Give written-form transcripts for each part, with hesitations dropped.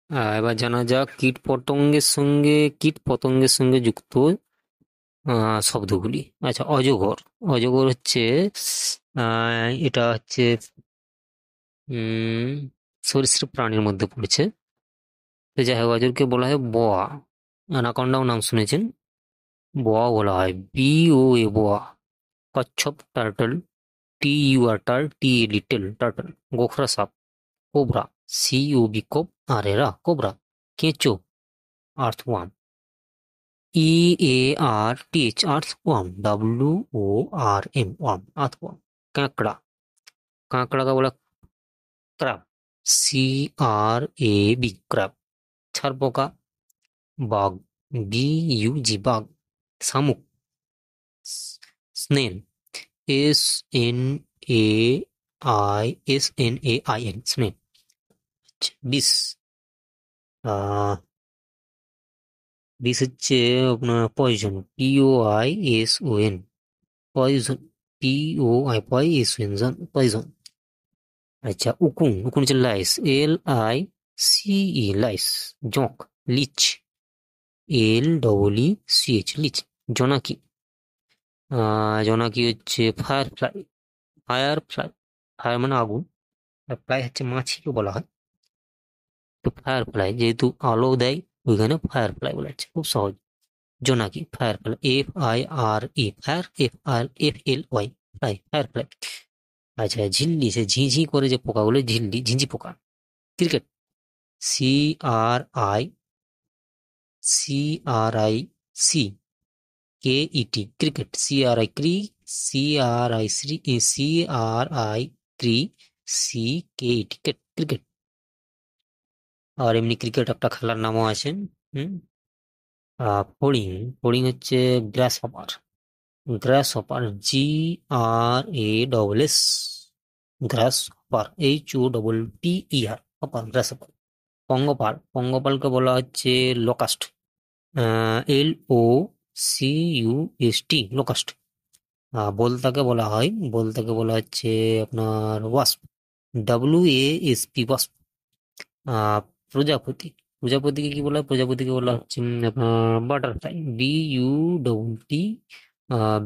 এবার জানা যাক কীট পতঙ্গের সঙ্গে যুক্ত শব্দগুলি। আচ্ছা, অজগর। অজগর হচ্ছে এটা হচ্ছে উম সরীসৃপ প্রাণীর মধ্যে পড়েছে। তো যাই হোক, অজগরকে বলা হয় বোয়া। অ্যানাকন্ডাও নাম শুনেছেন, বোয়া বলা হয়, বি ও এ বোয়া। কচ্ছপ টার্টল, টি ইউ আর টার, টি এ লিটল টার্টল। গোখরা সাপ, কোবরা, সি ও বি কোব, আর এরা কোবরা। কেঁচো, earthworm, E A R T H, earthworm, W O R M, worm, earthworm. কাঁকড়া, কাঁকড়াকে বলা crab, C R A B, crab. ছারপোকা, bug, B U G, bug. শামুক, snail, S N A S N A I N, snail. বিষ, আহ বিষ হচ্ছে আপনার poison, POISON, poison, POI, poison. আচ্ছা, উকুন। উকুন হচ্ছে লাইস, LICE, লাইস। জোঁক, লিচ, LEECH, লিচ। জোনাকি, জোনাকি হচ্ছে firefly. Fire fly, fire মানে আগুন, আর ফ্লাই হচ্ছে মাছিকে বলা হয়। তো ফায়ার ফ্লাই যেহেতু আলো দেয়, ওইখানে ফায়ার ফ্লাই বলা হচ্ছে, খুব সহজ। জোনাকি, fire fly, FIRE, fire, FLY, fly, fire fly. আচ্ছা, ঝিল্লি, সে ঝিঝি করে যে পোকাগুলো, ঝিল্লি, ঝিঞ্জি পোকা। Cricket, CRI, CRIC, cricket, CRI ক্রি, CRI ক্রিকেট। আর এমনি ক্রিকেট একটা খেলার নামও আছে। হুম। ফড়িং। ফড়িং হচ্ছে গ্রাস হপার। গ্রাস হপার, GRASS, গ্রাস হপার, HOPPER, হপার, গ্রাস হপার। পঙ্গপাল। পঙ্গপালকে বলা হচ্ছে লোকাস্ট, LOCUST, লোকাস্ট। বলতাকে বলা হচ্ছে আপনার ওয়াস্প, WASP, ওয়াস্প। আহ প্রজাপতি। প্রজাপতিকে কি বলা হয়? প্রজাপতিকে বলা হচ্ছে আপনার butterfly,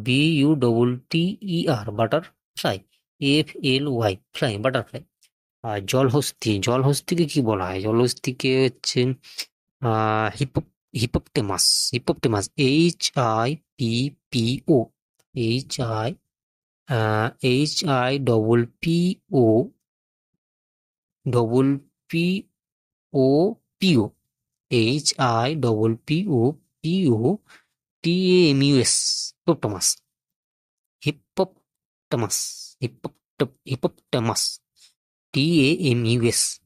BUTTER, butterfly, FLY, fly, butterfly. আর জলহস্তী। জলহস্তিকে কি বলা হয়? জলহস্তিকে হচ্ছে hippo hippopotamus. Hippopotamus, HIPPO, H I HIPPO, double POPO, HIPPO, hippopotamus. Hippopotamus, hippopotamus, TAMUS,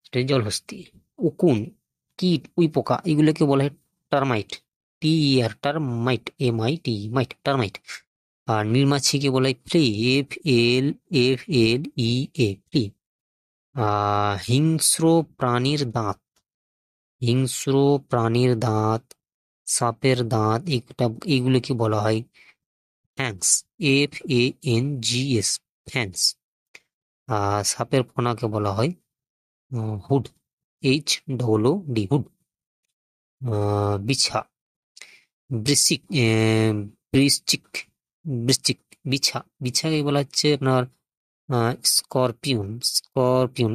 এটা জলহস্তী। উকুন, কীট, উই পোকা, এগুলোকে বলা হয় termite, TER, termite, MIT, termite. আর নীলমাছিকে বলা হয় ফ্লি, FLFLEA, ফ্লি। হিংস্র প্রাণীর দাঁত। হিংস্র প্রাণীর দাঁত, সাপের দাঁত, এগুলোকে বলা হয় ফ্যাংস, FANGS, ফ্যাংস। সাপের ফনাকে বলা হয় হুড, HOOD, হুড। বিছা, বৃশ্চিক, বৃশ্চিক, বৃশ্চিক, বিছা। বিছাকে বলা হচ্ছে আপনার scorpion, scorpion,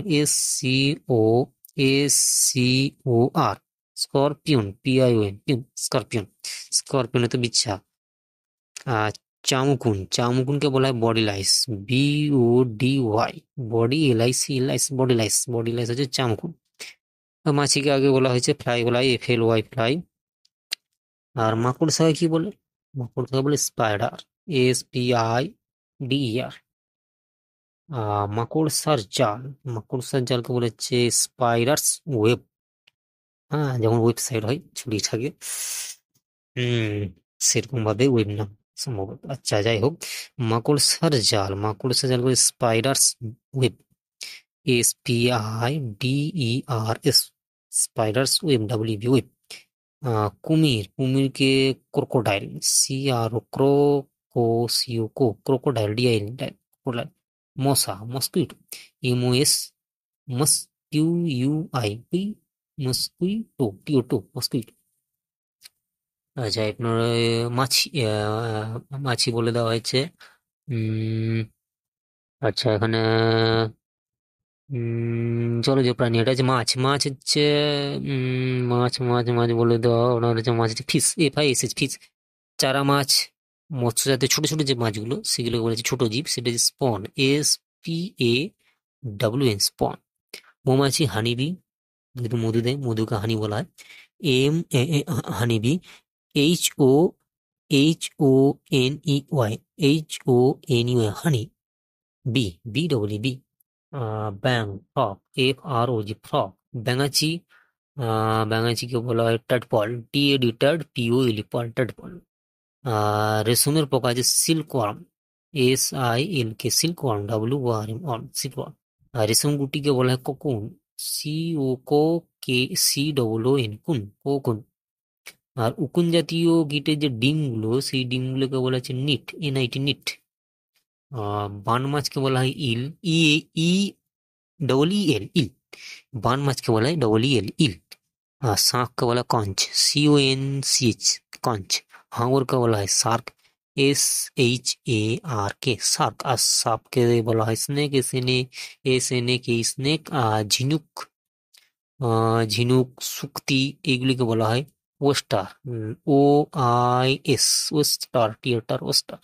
SCOR, scorpion, PION, scorpion. Scorpion তো বিচ্ছা। আহ চামুকুন। চামুকুনকে বলা হয় body lice, BODY, body, LIC, lice, body lice. Body lice হচ্ছে চামুকুন। আর মাছিকে আগে বলা হয়েছে ফ্লাই, বলা হয় FLY, ফ্লাই। আর মাকড়সাকে কি বলে? মাকড়সাকে বলে স্পাইডার, SPIDER। মাকড়সার জাল। মাকড়সার জালকে বলে হচ্ছে স্পাইডারস ওয়েব। হ্যাঁ, যেমন ওয়েবসাইট হয়, ছড়িয়ে থাকে, সেরকম ভাবে ওয়েব নাম সম্ভবত। আচ্ছা, যাই হোক, মাকড়সার জাল বলে spiders web, SPIDERS, spiders web, WB, web. কুমির। কুমিরকে ক্রোকোডাইল, ক্রোকোডাইল, DIL, ক্রোকোডাইল। মশা, মস্কুইটো, MOS, মস্কিউআই, মস্কুইটো, টিওটো, মস্কুইটো। আচ্ছা, আপনার মাছি, মাছি বলে দেওয়া হয়েছে। উম আচ্ছা, এখানে জলজ প্রাণী, এটা হচ্ছে মাছ। মাছ হচ্ছে মাছ মাছ মাছ বলে দেওয়া, ওনার হচ্ছে মাছ হচ্ছে ফিস, FISH, ফিস। চারা মাছ, মৎস্য জাতীয় ছোট ছোট যে মাছগুলো সেগুলোকে বলেছে ছোট জীব, সেটা হচ্ছে স্পন, SPAWN, স্পন। মৌমাছি, হানিবি, যেহেতু মধু দেয়, মধুকে হানি বলা হয়। হানিবি, HONEY, হানি। BBEE, ব্যাং, ফ্রগ, FROG, ফ্রগ। ব্যাঙাচি, ব্যাঙাচিকে বলা হয় টাডপল, TAD, টাড, POL, পল, টাডপল। রেশমের পোকা আছে সিল্কওয়ার্ম, SILK, সিল্কওয়ার্ম, WORM, ওয়ার্ম, সিল্কওয়ার্ম। আর রেশম গুটিকে বলা হয় কোকুন, COKON, কুন, কোকুন। আর উকুন জাতীয় কীটের যে ডিমগুলো, সেই ডিমগুলোকে বলা হচ্ছে নিট, NIT, নিট। বান মাছকে বলা হয় ইল, ই EEL, ইল। বান মাছকে বলা হয় EEL, ইল। আর শাঁখকে বলা হয় কঞ্চ, CONCH, কঞ্চ। হাঙরকে বলা হয় শার্ক, SHARK, শার্ক। আর সাপকে বলা হয় স্নেক, SNAK, স্নেক। আর ঝিনুক, ঝিনুক, শুক্তি, এগুলিকে বলা হয় ওয়েস্টার, OIS, ওয়েস্টার, টিয়েটার, ওয়েস্টার।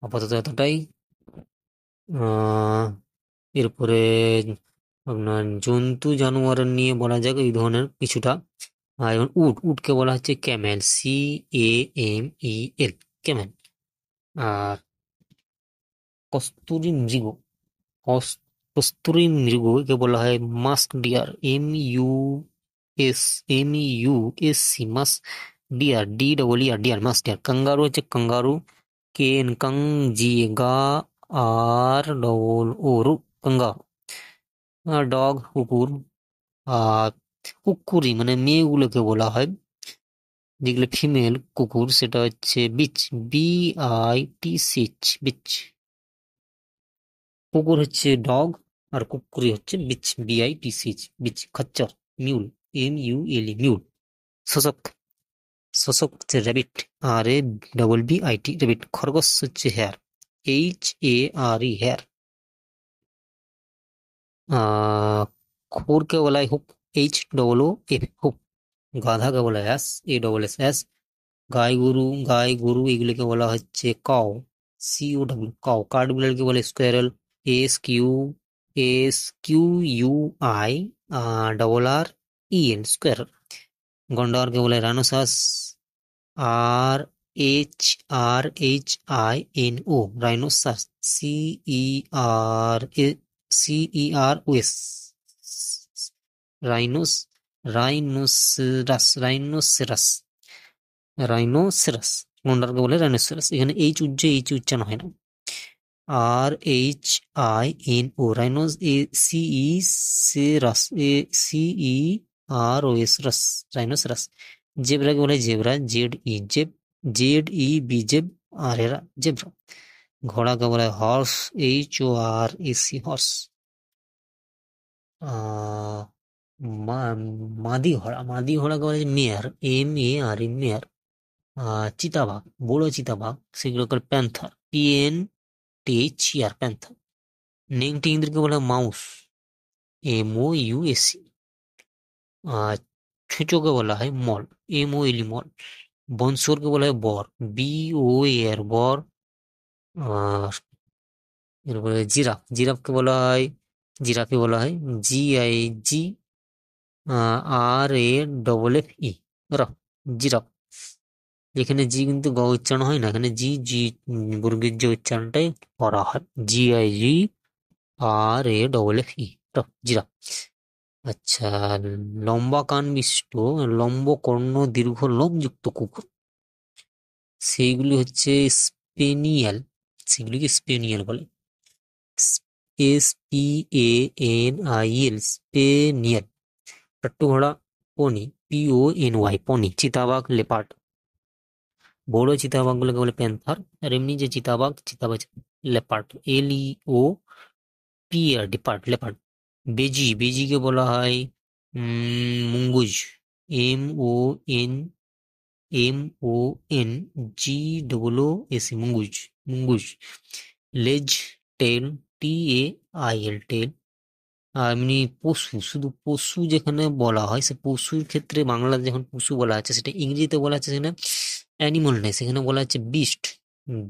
আপাতত এতটাই। আহ এরপরে আপনার জন্তু জানোয়ার নিয়ে বলা যাক এই ধরনের কিছুটা। যেমন উটকে বলা হচ্ছে ক্যামেল, CAMEL, ক্যামেল। আর কস্তুরী মৃগ, কস্তুরী মৃগকে বলা হয় musk deer, MUSC, musk deer, DEER, deer, musk deer. Kangaroo হচ্ছে কাঙ্গারু, কাং, জি, গা, ROO, কাঙ্গারু। ডগ, কুকুর। আর কুকুরি মানে মেয়েগুলোকে বলা হয়, যেগুলো ফিমেল কুকুর, সেটা হচ্ছে বিচ, BITCH, বিচ। কুকুর হচ্ছে ডগ, আর কুকুরি হচ্ছে বিচ, BITCH, বিচ। খচ্চর, মিউল, MULE, মিউল। শোষক, শোষক হচ্ছে র্যাবিট, RABBIT, র্যাবিট। খরগোশ হচ্ছে হেয়ার, HARE, হেয়ার। কুকুরকে বলা হয় হুক, HOOF, হুক। গাধাকে বলা হয় ASS। গাই গরু এগুলিকে বলা হচ্ছে কাউ, COW, কাউ। কাঠবিড়ালকে বলে স্কোয়ারেল, SQUI, RREN, স্কোয়ার। গন্ডারকে বলে rhinoceros, RHRHINO, rhinoceros, CEROS, rhinos, rhinoceros, rhinoceros. গন্ডারকে বলে রাইনোসেরাস। এখানে এইচ উচ্চারণ হয় না। RHINO, রাইনোস, সেরাস, CEROS, রাস, রাইনোসেরাস। জেব্রাকে বলে জেব্রা, ZEB, জেব। আর এরা জেব্রা। ঘোড়াকে বলে হর্স, HORS, হর্স। আহ মাদি ঘোড়াকে বলে মেয়ার, MARE, মেয়ার। চিতাবাঘ, বড় চিতাবাঘ, সেগুলোকে প্যান্থার, PNTH, প্যান্থার। নেংটি ইঁদুরকে বলে মাউস, MOUSE। আর ছুঁচোকে বলা হয় মল, MOLE, মল। বনশুয়োরকে বলা হয় বর, BOAR, বর। আর এরপরে জিরাফকে বলা হয় GIGRAFFE, জিরাফ। এখানে জি কিন্তু গ উচ্চারণ হয় না, এখানে জি জি বর্গের যে উচ্চারণটাই করা হয়, GIGRAFFE, জিরাফ। আচ্ছা, লম্বা কান বিশিষ্ট, লম্ব কর্ণ দীর্ঘ লোমযুক্ত কুকুর, সেইগুলি হচ্ছে স্পেনিয়াল, সেগুলিকে স্পেনিয়াল বলে, SPANIL, স্পেনিয়াল। টাট্টু ঘোড়া পনি, PONY, পনি। চিতাবাঘ লেপার্ড। বড় চিতাবাঘগুলোকে বলে প্যান্থার, আর এমনি যে চিতাবাঘ লেপার্ড, LEOPARD, লেপার্ড। বেজিকে বলা হয় মুঙ্গুজ, MON MONGOOS, মুঙ্গুজ, মুঙ্গুজ। লেজ, টেল, TAIL, টেল। আর এমনি পশু, শুধু পশু যেখানে বলা হয়, সে পশুর ক্ষেত্রে বাংলাতে যখন পশু বলা আছে, সেটা ইংরেজিতে বলা আছে সেখানে অ্যানিমাল নেই, সেখানে বলা হচ্ছে beast,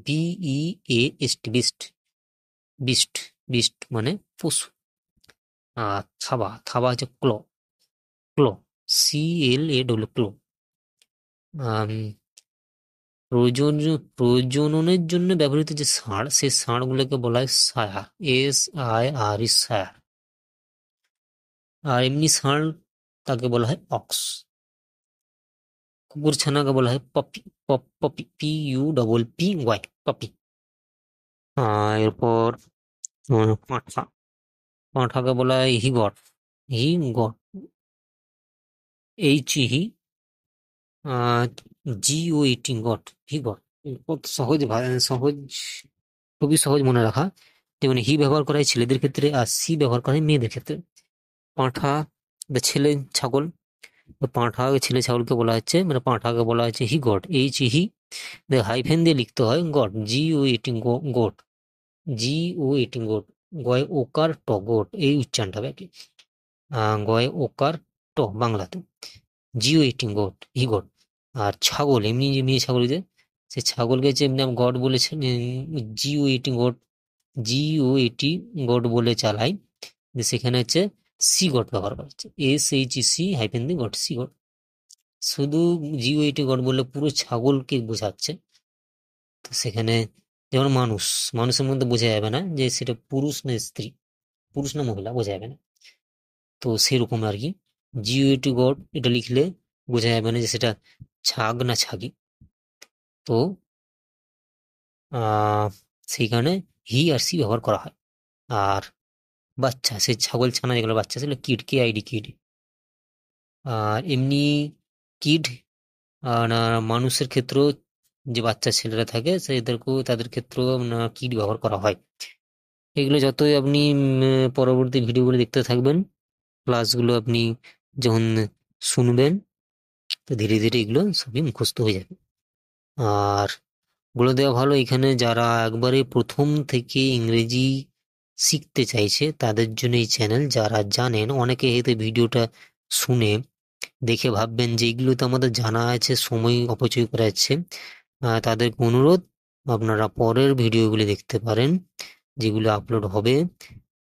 BEAST, beast, beast, beast মানে পশু। আর থাবা, থাবা হচ্ছে ক্ল, ক্ল, CLAW, ক্ল। প্রজননের জন্য ব্যবহৃত যে ষাঁড়, সেই ষাঁড়গুলোকে বলা হয় সায়ার, SIR, সায়ার। আর এমনি ষাঁড় তাকে বলা হয় অক্স। কুকুর ছানাকে বলা হয় পপি, পপি, PUPPY, পপি। এরপর পাঁঠা, পাঁঠাকে বলা হয় হিগট, হিগট, HE GOET, গট, হিগট। কত সহজ সহজ, খুবই সহজ মনে রাখা। যেমন হি ব্যবহার করা হয় ছেলেদের ক্ষেত্রে, আর সি ব্যবহার করা হয় মেয়েদের ক্ষেত্রে। পাঁঠা বা ছেলে ছাগল, তো পাঁঠা ছেলে ছাগলকে বলা হচ্ছে, মানে পাঁঠাকে বলা হচ্ছে হি গট, HE হাইফেন দিয়ে লিখতে হয় goat, GOET, goat, GOET, goat. গয় ওকার ট, গোট, এই উচ্চারণটা হবে আর কি। গয় ওকার ট বাংলাতে, GOET, গোট, হি গট। আর ছাগল এমনি যে মেয়ে ছাগল, যে সে ছাগলকে যে এমনি গড বলেছেন, GOET, গোট, GOET, গোট বলে চালাই, যে সেখানে হচ্ছে সি গট ব্যবহার করা হচ্ছে, SHC হাইফেন দিয়ে গট, সি গট। শুধু GOET, গট বললে পুরো ছাগলকে বোঝাচ্ছে। তো সেখানে যেমন মানুষ, মানুষের মধ্যে বোঝা যাবে না যে সেটা পুরুষ না স্ত্রী, পুরুষ না মহিলা, বোঝা যাবে না। তো সেরকম আর কি, GOET, গট এটা লিখলে বোঝা যাবে না যে সেটা ছাগ না ছাগি। তো সেইখানে হি আর সি ব্যবহার করা হয়। আর বাচ্চা, সেই ছাগল ছানা যেগুলো বাচ্চা, সেগুলো কিড, KID, কিড। আর এমনি কিড, আর মানুষের ক্ষেত্রেও যে বাচ্চা ছেলেরা থাকে সেদেরকেও, তাদের ক্ষেত্রেও কিড ব্যবহার করা হয়। এগুলো যতই আপনি পরবর্তী ভিডিওগুলো দেখতে থাকবেন, ক্লাসগুলো আপনি যখন শুনবেন, তো ধীরে ধীরে এগুলো সবই মুখস্থ হয়ে যাবে। আর বলে দেওয়া ভালো, এখানে যারা একবারে প্রথম থেকে ইংরেজি শিখতে চাইছে তাদের জন্য এই চ্যানেল। যারা জানেন, অনেকে হয়তো ভিডিওটা শুনে দেখে ভাববেন যে এগুলো তো আমাদের জানা আছে, সময় অপচয় করা যাচ্ছে, তাদেরকে অনুরোধ, আপনারা পরের ভিডিওগুলি দেখতে পারেন যেগুলো আপলোড হবে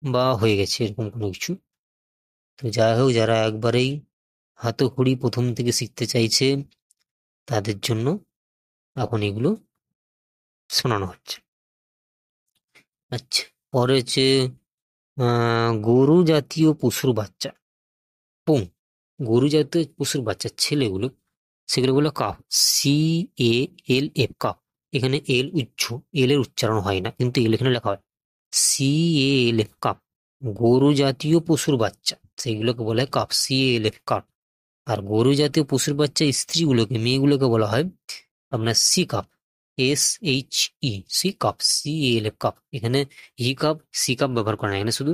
বা হয়ে গেছে এরকম কোনো কিছু। তো যাই হোক, যারা একবারেই হাতেখড়ি প্রথম থেকে শিখতে চাইছে তাদের জন্য এখন এগুলো শোনানো হচ্ছে। আচ্ছা, পরে হচ্ছে গরু জাতীয় পশুর বাচ্চা, পুং, গরু জাতীয় পশুর বাচ্চা ছেলেগুলো, সেগুলো বলে কাফ, CALF, কাফ। এখানে এল উচ্চ, এল এর উচ্চারণ হয় না, কিন্তু এল এখানে লেখা হয়, CALF, কাফ। গরু জাতীয় পশুর বাচ্চা সেগুলোকে বলা হয় কাফ, CALF, কাফ। আর গরু জাতীয় পশুর বাচ্চা স্ত্রীগুলোকে, মেয়েগুলোকে বলা হয় আপনার she calf, SHE, she calf, CALF, calf. এখানে হি কাপ, সি কাপ ব্যবহার করা হয়, এখানে শুধু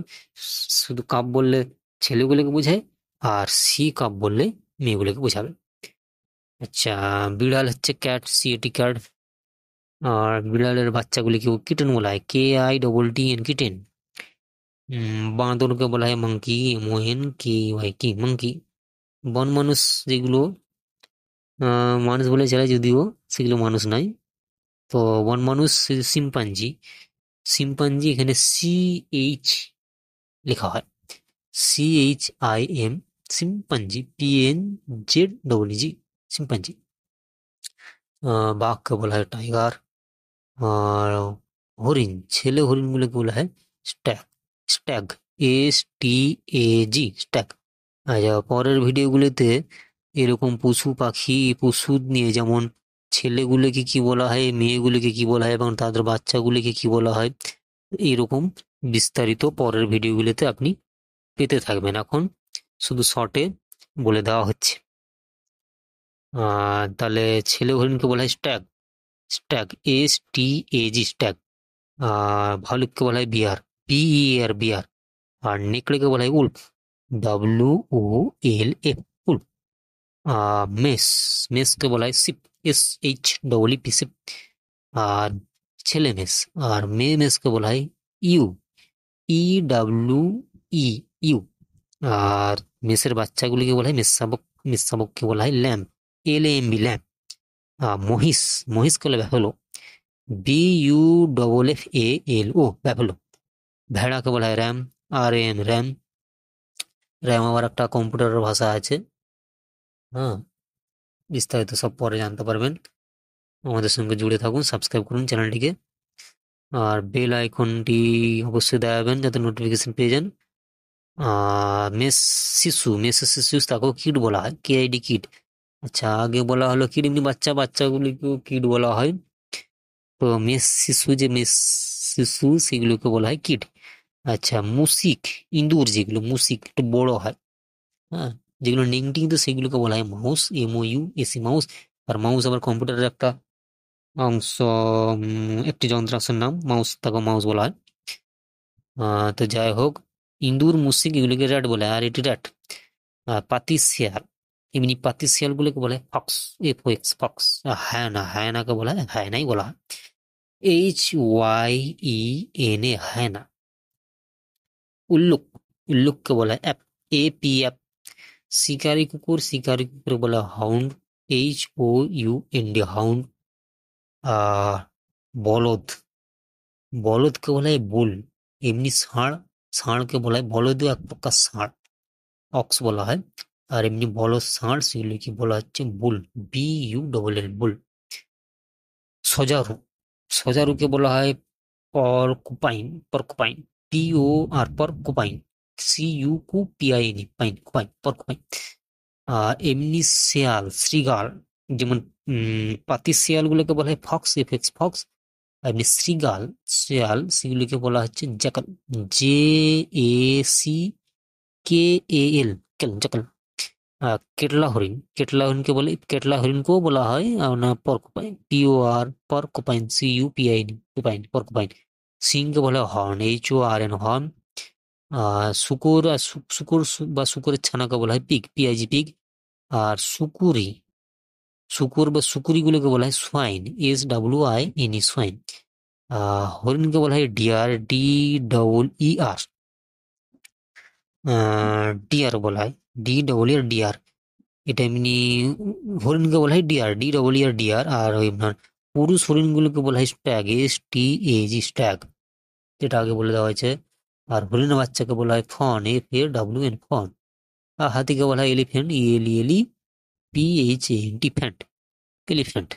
শুধু কাপ বললে ছেলেগুলোকে বোঝায়, আর সি কাপ বললে মেয়েগুলোকে বোঝাবে। আচ্ছা, বিড়াল হচ্ছে ক্যাট, CAT, ক্যাট। আর বিড়ালের বাচ্চাগুলিকে কিটেন বলা হয়, KITTEN, কিটেন। বাঁদরকে বলা হয় মাংকি, MONKEY, কি, মাংকি। বন মানুষ যেগুলো মানুষ বলে চালায়, যদিও সেগুলো মানুষ নয়। তো বন মানুষ শিম্পাঞ্জি, শিম্পাঞ্জি এখানে CH লেখা হয়, CHIM, শিম্পাঞ্জি, PNZEG, শিম্পাঞ্জি। বাঘকে বলা হয় টাইগার। আর হরিণ, ছেলে হরিণগুলোকে বলা হয় স্ট্যাগ, স্ট্যাগ, STAG, স্ট্যাগ। আচ্ছা, পরের ভিডিওগুলোতে এরকম পশু পাখি, পশু নিয়ে, যেমন ছেলেগুলোকে কি বলা হয়, মেয়েগুলোকে কি বলা হয়, এবং তাদের বাচ্চাগুলিকে কি বলা হয়, এরকম বিস্তারিত পরের ভিডিওগুলোতে আপনি পেতে থাকবেন। এখন শুধু শর্টে বলে দেওয়া হচ্ছে। তাহলে ছেলে হরিণকে বলা হয় স্ট্যাগ, স্ট্যাগ, STAG, স্ট্যাগ। ভালুককে বলা হয় বিয়ার, BEAR, বিয়ার। আর নেকড়েকে বলা হয় উল্ফ, WOLF ফুল। মেস, মেসকে বলা হয় শিপ, SHEEP শিপ। আর ছেলে মেস, আর মেয়ে মেসকে বলা হয় ইউ, EWE ইউ। আর মেসের বাচ্চাগুলিকে বলা হয় মেষশাবক, মেষশাবককে বলা হয় ল্যাম্প, LAMB ল্যাম্প। মহিষ, মহিষকে বলে ব্যাফেলো, BUFFALO ব্যাফেলো। ভেড়াকে বলা হয় র্যাম, RAM র্যাম। র্যাম আবার একটা কম্পিউটারের ভাষা আছে। হ্যাঁ, বিস্তারিত সব পরে জানতে পারবেন। আমাদের সঙ্গে জুড়ে থাকুন, সাবস্ক্রাইব করুন চ্যানেলটিকে, আর বেল আইকনটি অবশ্যই দেখাবেন যাতে নোটিফিকেশন পেয়ে যান। মেষ শিশু, মেষের শিশু তাকেও কিড বলা হয়, KID কিড। আচ্ছা, আগে বলা হলো কিড এমনি বাচ্চা, বাচ্চাগুলিকেও কিড বলা হয়। তো মেষ শিশু, যে মেষ শিশু সেগুলোকে বলা হয় কিড। আচ্ছা, মুশিক, ইঁদুর যেগুলো মুশিক একটু বড় হয়, হ্যাঁ, যেগুলো নেংটি, কিন্তু সেগুলোকে বলা হয় মাউস, MOUSE মাউস। আর মাউস আবার কম্পিউটারের একটা অংশ, একটি যন্ত্রাংশের নাম মাউস, তাকে মাউস বলা হয়। তো যাই হোক, ইঁদুর মুশিক এগুলিকে র্যাট বলে, আর এটি র্যাট। পাতি শিয়াল, এমনি পাতি শিয়াল গুলোকে বলে ফক্স, FOX ফক্স। হায়না, হায়নাকে বলা হয় হায়নাই বলা হয়, HYENA হায়না। উল্লুক, উল্লুককে বলা হয় APF। শিকারি কুকুর, শিকারি কুকুর বলা হয় হাউন্ড, HOUND হাউন্ড। বলদ, বলদকে বলা হয় বুল। এমনি ষাঁড়, ষাঁড়কে বলা হয় বলদও এক প্রকার ষাঁড়, অক্স বলা হয়। আর এমনি বলদ ষাঁড় সেগুলিকে বলা হচ্ছে বুল, BULL বুল। সজারু, সজারুকে বলা হয় পরকুপাইন, পরকুপাইন, পরকুপাইন, CUPIN পাইন, কুপাইন, পরকুপাইন। আর এমনি শেয়াল, শ্রীগাল, যেমন পাতি শিয়াল গুলোকে বলা হয় ফক্স, FX ফক্স। আর এমনি শ্রীগাল, শেয়াল সেগুলিকে বলা হচ্ছে জ্যাকাল, JACKAL, ক্যাল, জ্যাকাল। কেটলা হরিণ, কেটলা হরিণকে বলে, কেটলা হরিণকেও বলা হয় না পর্কুপাইন, পর্কুপাইন, CUPIN কুপাইন, পর্কুপাইন। সিংকে বলা হয় হর্ন, HORN হর্ন। শুকুর, আর শুকুর বা শুকুরের ছানাকে বলা হয় পিগ, PIG পিগ। আর শুকুরি, শুকুর বা শুকুরিগুলোকে বলা হয় সোয়াইন, SWINE সোয়াইন। হরিণকে বলা হয় ডিয়ার, DEER। ডিয়ার বলা হয়, DEER ডিয়ার। এটা এমনি হরিণকে বলা হয় ডিয়ার, DEER ডিয়ার। আর ওই আপনার পুরুষ হরিণগুলোকে বলা হয় স্ট্যাগ, STAG স্ট্যাগ, যেটা আগে বলে দেওয়া হয়েছে। আর হরিণের বাচ্চাকে বলা হয় ফন, FAWN ফন। আর হাতিকে বলা হয় এলিফ্যান্ট, ELEPHANT, ফ্যান্ট, এলিফ্যান্ট।